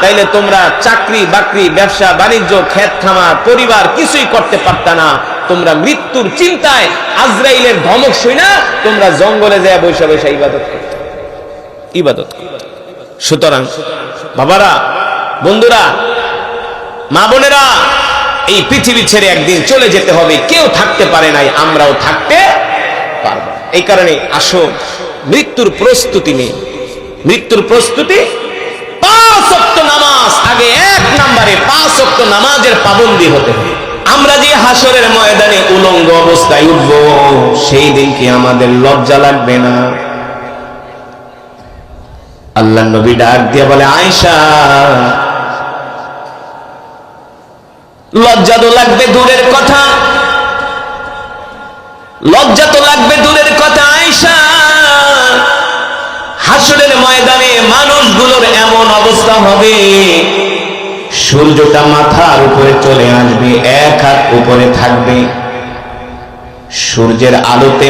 A: তাইলে তোমরা চাকরি বাকরি, ব্যবসা বাণিজ্য, ক্ষেত খামার, পরিবার কিছুই করতে পারতা না। তোমরা মৃত্যুর চিন্তায় আজরাইলের ধমক শুনা তোমরা জঙ্গলে যায় বসে বসে ইবাদত করতে, ইবাদত করতে। সুতরাং বাবারা, বন্ধুরা, মা বোনেরা, এই পৃথিবী ছেড়ে একদিন চলে যেতে হবে, কেউ থাকতে পারে নাই, আমরাও থাকতে পারবো। এই কারণে আসো মৃত্যুর প্রস্তুতি নেই। মৃত্যুর প্রস্তুতি 5 ওয়াক্ত নামাজ, আগে 1 নম্বরে 5 ওয়াক্ত নামাজের পাবন্দি হতে হবে। আমরা যে হাসরের ময়দানে উলঙ্গ অবস্থায় উঠব, সেই দিন কি আমাদের লজ্জা লাগবে না? আল্লাহ নবী ডাক দিয়ে বলে, আয়েশা, লজ্জা তো লাগবে দূরের কথা, লজ্জা তো লাগবে দূরের কথা আয়েশা, হাসরের ময়দানে মানুষগুলোর এমন অবস্থা হবে, সূর্যটা মাথার উপরে চলে আসবে, 1 হাত উপরে থাকবে, সূর্যের আলোতে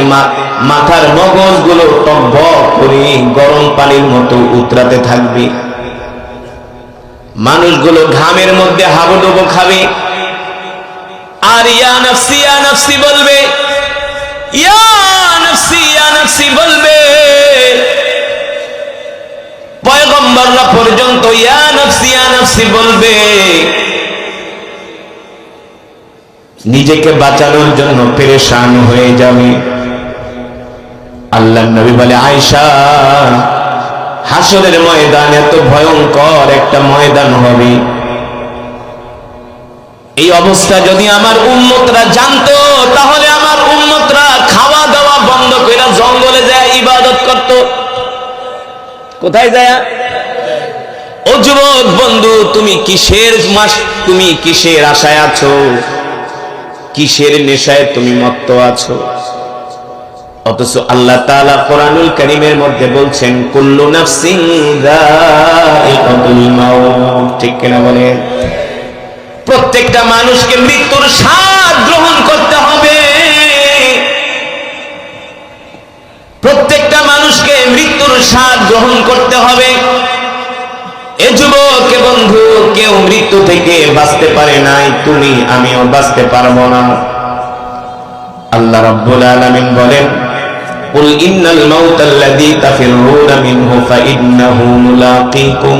A: মাথার মগজগুলো টকবক করে গরম পানির মতো উতরাতে থাকবে, মানুষগুলো ঘামের মধ্যে হাবুডুবু খাবে, আর ইয়া নফসি ইয়া নফসি বলবে, ইয়া নফসি ইয়া নফসি বলবে। পয়গম্বররা পর্যন্ত ইয়া নফসি ইয়া নফসি বলবে। নিজেকে বাঁচানোর জন্য পেরেশান হয়ে যাবে। আল্লাহর নবী বলে, আয়েশা, হাসরের ময়দান এত ভয়ঙ্কর একটা ময়দান হবে, এই অবস্থা যদি আমার উম্মতরা জানতো তাহলে আমার উম্মতরা খাওয়া দাওয়া বন্ধ করে জঙ্গলে যায় ইবাদত করত। কোথায় যায়? ও যুবক বন্ধু, তুমি কিসের আশায় আছো? কিসের নেশায় তুমি মত্ত আছো? অথচ আল্লাহ তাআলা কোরআনুল কারীমের মধ্যে বলছেন, কুল্লু নাফসিন যায়িকাতুল মাউত। ঠিক কিনা বলেন? প্রত্যেকটা মানুষকে মৃত্যুর স্বাদ গ্রহণ করতে হবে। প্রত্যেকটা মানুষকে মৃত্যুর স্বাদ গ্রহণ করতে হবে। এ যুবক এ বন্ধু, কেউ মৃত্যু থেকে বাঁচতে পারে নাই, তুমি আমিও বাঁচতে পারবো না। আল্লাহ রাব্বুল আলামিন বলেন, কুল ইন্নাল মাউতাল্লাযী তাফিররুনা মিনহু ফাইন্নাহু মুলাকীকুম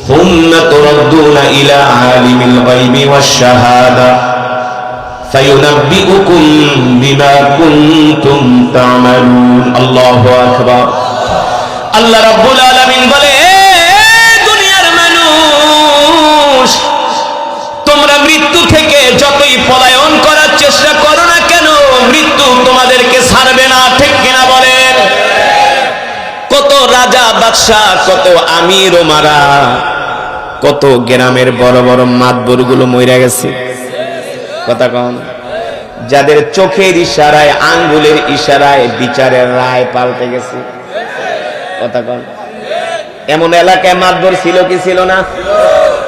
A: সুম্মা তুরাদ্দুনা ইলা আলিমিল গায়বি ওয়াশ শাহাদা ফায়ুনাব্বিউকুম বিমা কুনতুম তা'মালুন। আল্লাহু আকবার। আল্লাহ রাব্বুল আলামিন বলে, দুনিয়ার মানুষ, তোমরা মৃত্যু থেকে যতই পলায়ন করার চেষ্টা করো না কেন, মৃত্যু তোমাদেরকে ছাড়বে না। ঠিক কিনা বলেন? কত রাজা বাদশাহ, কত আমির ওমারা, কত গ্রামের বড় বড় মাতবর গুলো মইরা গেছে। কথা কন, যাদের চোখের ইশারায়, আঙ্গুলের ইশারায় বিচারের রায় পাল্টে গেছে। কথা কন, এমন এলাকায় মাতবর ছিল কি ছিল না?